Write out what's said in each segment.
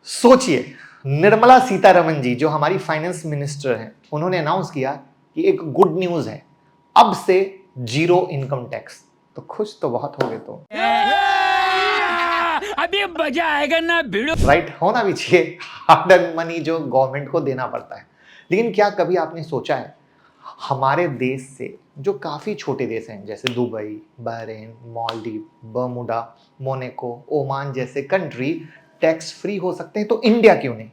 सोचिए, निर्मला सीतारमण जी जो हमारी फाइनेंस मिनिस्टर हैं, उन्होंने अनाउंस किया कि एक गुड न्यूज है, अब से जीरो इनकम टैक्स। तो खुश तो बहुत हो गए तो अभी मजा आएगा ना भिड़ो। राइट, होना भी चाहिए। हार्ड अर्न मनी जो गवर्नमेंट को देना पड़ता है। लेकिन क्या कभी आपने सोचा है, हमारे देश से जो काफी छोटे देश हैं जैसे Dubai, Bahrain, Maldives, Bermuda, Monaco, Oman जैसे कंट्री टैक्स फ्री हो सकते हैं, तो इंडिया क्यों नहीं?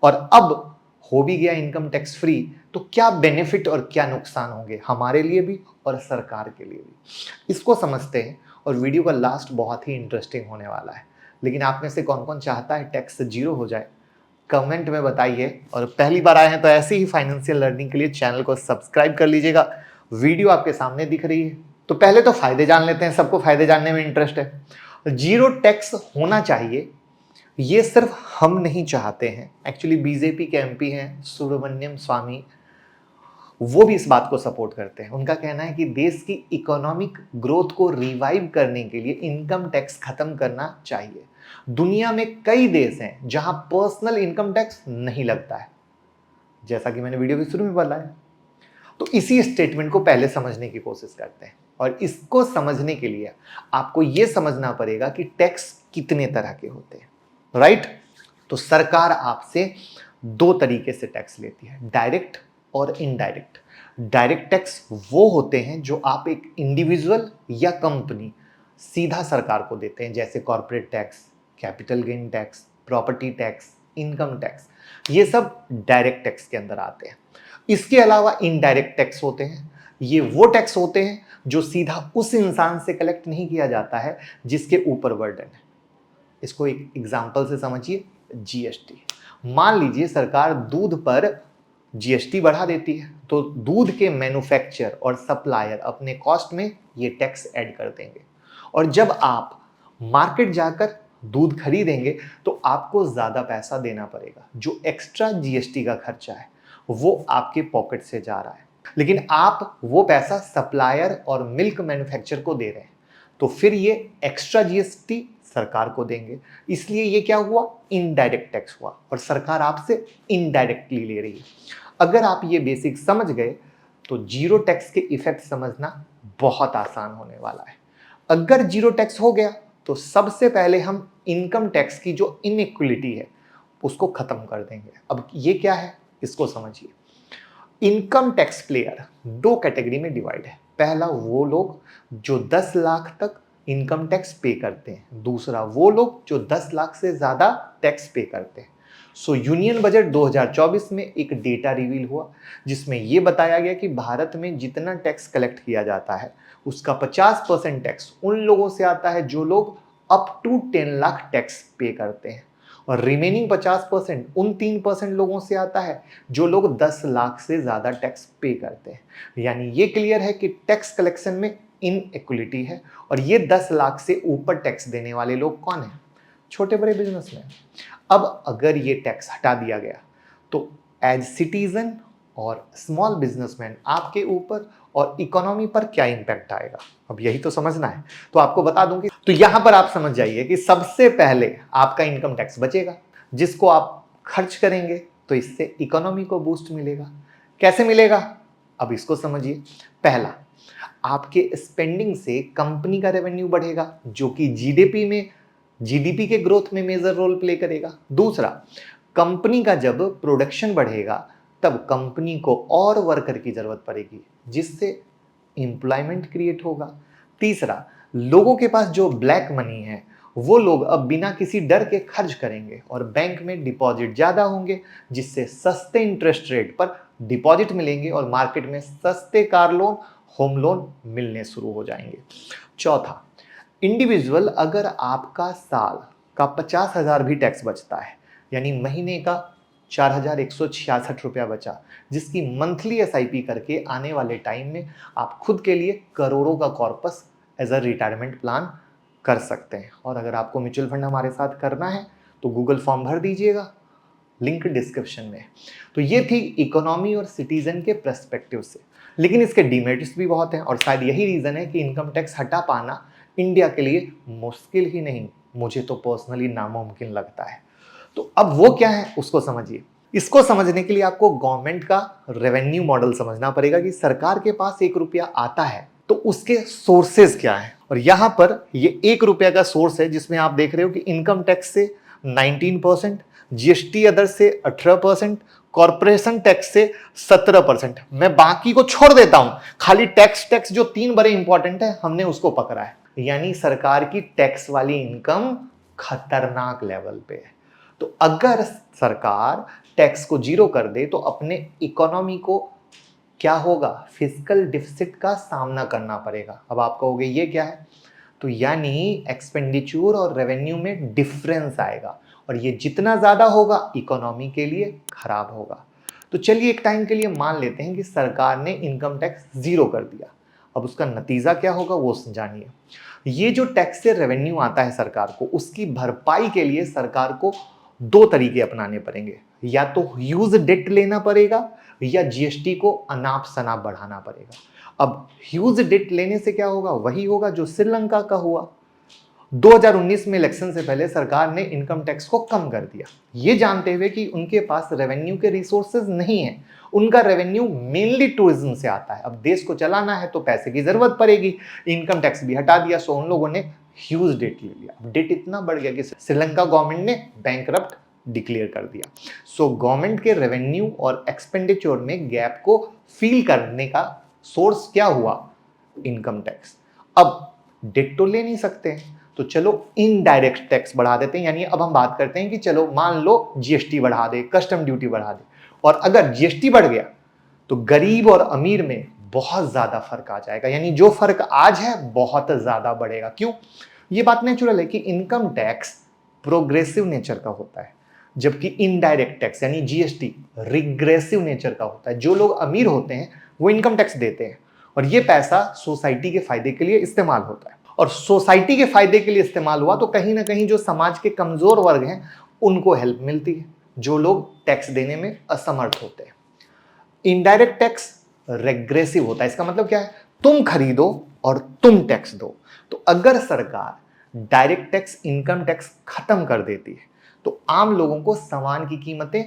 और अब हो भी गया इनकम टैक्स फ्री, तो क्या बेनिफिट और क्या नुकसान होंगे हमारे लिए भी और सरकार के लिए भी, इसको समझते हैं। और वीडियो का लास्ट बहुत ही इंटरेस्टिंग होने वाला है। लेकिन आप में से कौन कौन चाहता है टैक्स जीरो हो जाए, कमेंट में बताइए। और पहली बार आए हैं तो ऐसी ही फाइनेंशियल लर्निंग के लिए चैनल को सब्सक्राइब कर लीजिएगा। वीडियो आपके सामने दिख रही है, तो पहले तो फायदे जान लेते हैं। सबको फायदे जानने में इंटरेस्ट है। जीरो टैक्स होना चाहिए, ये सिर्फ हम नहीं चाहते हैं। एक्चुअली बीजेपी के एमपी हैं सुब्रमण्यम स्वामी, वो भी इस बात को सपोर्ट करते हैं। उनका कहना है कि देश की इकोनॉमिक ग्रोथ को रिवाइव करने के लिए इनकम टैक्स खत्म करना चाहिए। दुनिया में कई देश हैं जहां पर्सनल इनकम टैक्स नहीं लगता है, जैसा कि मैंने वीडियो के शुरू में बताया। तो इसी स्टेटमेंट को पहले समझने की कोशिश करते हैं। और इसको समझने के लिए आपको यह समझना पड़ेगा कि टैक्स कितने तरह के होते हैं, राइट? तो सरकार आपसे दो तरीके से टैक्स लेती है, डायरेक्ट और इनडायरेक्ट। डायरेक्ट टैक्स वो होते हैं जो आप एक इंडिविजुअल या कंपनी सीधा सरकार को देते हैं, जैसे corporate tax, capital gain tax, property tax, income tax. ये सब डायरेक्ट टैक्स के अंदर आते हैं। इसके अलावा इनडायरेक्ट टैक्स होते हैं। ये वो टैक्स होते हैं जो सीधा उस इंसान से कलेक्ट नहीं किया जाता है जिसके ऊपर बर्डन है। इसको एक एग्जांपल से समझिए, जीएसटी। मान लीजिए सरकार दूध पर जीएसटी बढ़ा देती है, तो दूध के मैन्युफैक्चरर और सप्लायर अपने कॉस्ट में ये टैक्स ऐड कर देंगे। और जब आप मार्केट जाकर दूध खरीदेंगे तो आपको ज़्यादा पैसा देना पड़ेगा। जो एक्स्ट्रा जीएसटी का खर्चा है वो आपके पॉकेट से जा रहा है, लेकिन आप वो पैसा सप्लायर और मिल्क मैन्युफैक्चरर को दे रहे हैं, तो फिर ये एक्स्ट्रा जीएसटी सरकार को देंगे। इसलिए ये क्या हुआ, इनडायरेक्ट टैक्स हुआ, और सरकार आपसे इनडायरेक्टली ले रही है। अगर आप ये बेसिक समझ गए तो जीरो टैक्स के इफेक्ट समझना बहुत आसान होने वाला है। अगर जीरो टैक्स हो गया तो सबसे पहले हम इनकम टैक्स की जो इनइक्वलिटी है उसको खत्म कर देंगे। अब ये क्या है, इसको समझिए। इनकम टैक्स प्लेयर दो कैटेगरी में डिवाइड है। पहला वो लोग जो 10 लाख तक इनकम टैक्स पे करते हैं, दूसरा वो लोग जो 10 लाख से ज्यादा टैक्स पे करते हैं। सो यूनियन बजट 2024 में एक डेटा रिवील हुआ जिसमें यह बताया गया कि भारत में जितना टैक्स कलेक्ट किया जाता है उसका 50% टैक्स उन लोगों से आता है जो लोग अप टू 10 लाख टैक्स पे करते हैं, और रिमेनिंग 50% उन 3% लोगों से आता है जो लोग 10 लाख से ज्यादा टैक्स पे करते हैं। यानी ये क्लियर है कि टैक्स कलेक्शन में इनइक्वलिटी है। और ये 10 लाख से ऊपर टैक्स देने वाले लोग कौन हैं? छोटे बड़े बिजनेसमैन। अब अगर ये टैक्स हटा दिया गया तो एज सिटीजन और स्मॉल बिजनेसमैन आपके ऊपर और इकोनॉमी पर क्या इंपैक्ट आएगा, अब यही तो समझना है। तो आपको बता दूंगी, तो यहां पर आप समझ जाइए कि सबसे पहले आपका इनकम टैक्स बचेगा, जिसको आप खर्च करेंगे तो इससे इकोनॉमी को बूस्ट मिलेगा। कैसे मिलेगा, अब इसको समझिए। पहला, आपके स्पेंडिंग से कंपनी का रेवेन्यू बढ़ेगा जो कि जीडीपी के ग्रोथ में मेजर रोल प्ले करेगा। दूसरा, कंपनी का जब प्रोडक्शन बढ़ेगा तब कंपनी को और वर्कर की जरूरत पड़ेगी जिससे एम्प्लॉयमेंट क्रिएट होगा। तीसरा, लोगों के पास जो ब्लैक मनी है वो लोग अब बिना किसी डर के खर्च करेंगे और बैंक में डिपॉजिट ज्यादा होंगे जिससे सस्ते इंटरेस्ट रेट पर डिपॉजिट मिलेंगे और मार्केट में सस्ते कार लोन, होम लोन मिलने शुरू हो जाएंगे। चौथा, इंडिविजुअल अगर आपका साल का 50,000 भी टैक्स बचता है, यानी महीने का 4,166 रुपया बचा, जिसकी मंथली एसआईपी करके आने वाले टाइम में आप खुद के लिए करोड़ों का corpus as a retirement plan कर सकते हैं। और अगर आपको म्यूचुअल फंड हमारे साथ करना है तो गूगल फॉर्म भर दीजिएगा, लिंक डिस्क्रिप्शन में। तो ये थी इकोनॉमी और सिटीजन के पर्सपेक्टिव से। लेकिन इसके डिमेरिट्स भी बहुत हैं और शायद यही रीजन है कि इनकम टैक्स हटा पाना इंडिया के लिए मुश्किल ही नहीं, मुझे तो पर्सनली नामुमकिन लगता है। तो अब वो क्या है उसको समझिए। इसको समझने के लिए आपको गवर्नमेंट का रेवेन्यू मॉडल समझना पड़ेगा कि सरकार के पास 1 रुपया आता है तो उसके सोर्सेज क्या है। और यहां पर ये 1 रुपया का सोर्स है जिसमें आप देख रहे हो कि इनकम टैक्स से 19%, जीएसटी अदर से 18%, कॉर्पोरेशन टैक्स से 17%। मैं बाकी को छोड़ देता हूं, खाली टैक्स जो 3 बड़े इंपॉर्टेंट है हमने उसको पकड़ा है। यानी सरकार की टैक्स वाली इनकम खतरनाक लेवल पे है। तो अगर सरकार टैक्स को जीरो कर दे तो अपने इकोनॉमी को क्या होगा, फिस्कल डिफिसिट का सामना करना पड़ेगा। अब आप कहोगे ये क्या है, तो यानी एक्सपेंडिचर और रेवेन्यू में डिफरेंस आएगा और ये जितना ज्यादा होगा इकोनॉमी के लिए खराब होगा। तो चलिए एक टाइम के लिए मान लेते हैं कि सरकार ने इनकम टैक्स जीरो कर दिया। अब उसका नतीजा क्या होगा वो जानिए। ये जो टैक्स से रेवेन्यू आता है सरकार को, उसकी भरपाई के लिए सरकार को 2 तरीके अपनाने पड़ेंगे। या तो ह्यूज डेट लेना पड़ेगा या जीएसटी को अनाप शनाप बढ़ाना पड़ेगा। अब ह्यूज डेट लेने से क्या होगा, वही होगा जो श्रीलंका का हुआ। 2019 में इलेक्शन से पहले सरकार ने इनकम टैक्स को कम कर दिया, ये जानते हुए कि उनके पास रेवेन्यू के रिसोर्सेज नहीं है। उनका रेवेन्यू मेनली टूरिज्म से आता है। अब देश को चलाना है तो पैसे की जरूरत पड़ेगी, इनकम टैक्स भी हटा दिया। सो उन लोगों ने ह्यूज डेट ले लिया। डेट इतना बढ़ गया कि श्रीलंका गवर्नमेंट ने बैंकरप्ट डिक्लेयर कर दिया। सो गवर्नमेंट के रेवेन्यू और एक्सपेंडिचर में गैप को फील करने का सोर्स क्या हुआ, इनकम टैक्स। अब डेट तो ले नहीं सकते तो चलो इनडायरेक्ट टैक्स बढ़ा देते हैं। यानी अब हम बात करते हैं कि चलो मान लो जीएसटी बढ़ा दे, कस्टम ड्यूटी बढ़ा दे। और अगर जीएसटी बढ़ गया तो गरीब और अमीर में बहुत ज्यादा फर्क आ जाएगा। यानी जो फर्क आज है बहुत ज्यादा बढ़ेगा। क्यों, ये बात नेचुरल है कि इनकम टैक्स प्रोग्रेसिव नेचर का होता है, जबकि इनडायरेक्ट टैक्स यानी जीएसटी रिग्रेसिव नेचर का होता है। जो लोग अमीर होते हैं वो इनकम टैक्स देते हैं और ये पैसा सोसाइटी के फायदे के लिए इस्तेमाल होता है। और सोसाइटी के फायदे के लिए इस्तेमाल हुआ तो कहीं ना कहीं जो समाज के कमजोर वर्ग हैं उनको हेल्प मिलती है, जो लोग टैक्स देने में असमर्थ होते हैं। इनडायरेक्ट टैक्स रेग्रेसिव होता है। इसका मतलब क्या है, तुम खरीदो और तुम टैक्स दो। तो अगर सरकार डायरेक्ट टैक्स इनकम टैक्स खत्म कर देती है तो आम लोगों को सामान की कीमतें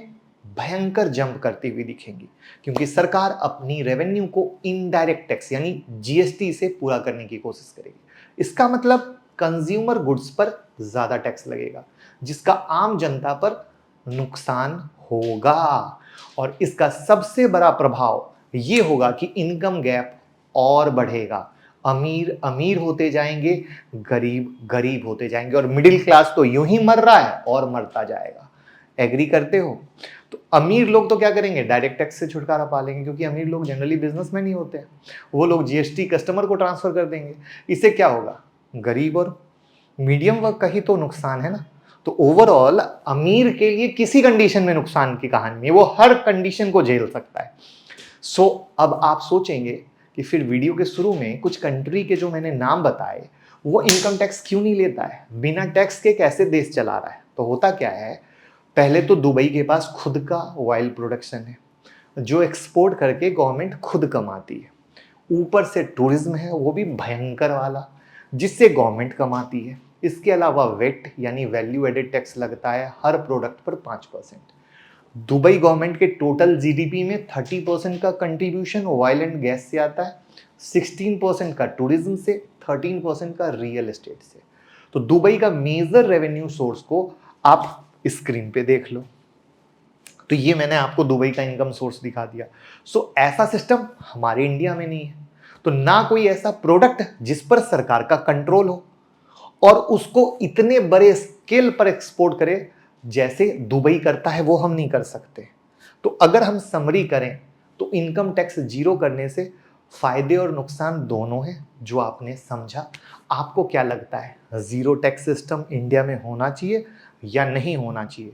भयंकर जंप करती हुई दिखेंगी, क्योंकि सरकार अपनी रेवेन्यू को इनडायरेक्ट टैक्स यानी जीएसटी से पूरा करने की कोशिश करेगी। इसका मतलब कंज्यूमर गुड्स पर ज्यादा टैक्स लगेगा, जिसका आम जनता पर नुकसान होगा। और इसका सबसे बड़ा प्रभाव ये होगा कि इनकम गैप और बढ़ेगा। अमीर अमीर होते जाएंगे, गरीब गरीब होते जाएंगे और मिडिल क्लास तो यूं ही मर रहा है और मरता जाएगा। एग्री करते हो? तो अमीर लोग तो क्या करेंगे, डायरेक्ट टैक्स से छुटकारा पा लेंगे, क्योंकि अमीर लोग जनरली बिजनेसमैन ही होते हैं। वो लोग जीएसटी कस्टमर को ट्रांसफर कर देंगे। इससे क्या होगा, गरीब और मीडियम वर्ग का ही तो नुकसान है ना। तो ओवरऑल अमीर के लिए किसी कंडीशन में नुकसान की कहानी है, वो हर कंडीशन को झेल सकता है। सो अब आप सोचेंगे कि फिर वीडियो के शुरू में कुछ कंट्री के जो मैंने नाम बताए वो इनकम टैक्स क्यों नहीं लेता है, बिना टैक्स के कैसे देश चला रहा है। तो होता क्या है, पहले तो दुबई के पास खुद का ऑयल प्रोडक्शन है जो एक्सपोर्ट करके गवर्नमेंट खुद कमाती है। ऊपर से टूरिज्म है वो भी भयंकर वाला, जिससे गवर्नमेंट कमाती है। इसके अलावा वेट यानी वैल्यू एडेड टैक्स लगता है हर प्रोडक्ट पर 5%। दुबई गवर्नमेंट के टोटल जीडीपी में 30% का कंट्रीब्यूशन ऑयल एंड गैस से आता है, 16% का टूरिज्म से, 13% का रियल एस्टेट से। तो दुबई का मेजर रेवेन्यू सोर्स को आप स्क्रीन पे देख लो। तो ये मैंने आपको दुबई का इनकम सोर्स दिखा दिया। सो ऐसा सिस्टम हमारे इंडिया में नहीं है। तो ना कोई ऐसा प्रोडक्ट जिस पर सरकार का कंट्रोल हो और उसको इतने बड़े स्केल पर एक्सपोर्ट करे जैसे दुबई करता है, वो हम नहीं कर सकते। तो अगर हम समरी करें तो इनकम टैक्स जीरो करने से फायदे और नुकसान दोनों हैं जो आपने समझा। आपको क्या लगता है, जीरो टैक्स सिस्टम इंडिया में होना चाहिए या नहीं होना चाहिए?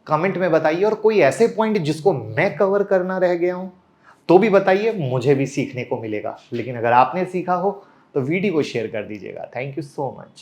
कमेंट में बताइए। और कोई ऐसे पॉइंट जिसको मैं कवर करना रह गया हूं तो भी बताइए, मुझे भी सीखने को मिलेगा। लेकिन अगर आपने सीखा हो तो वीडियो को शेयर कर दीजिएगा। Thank you so much.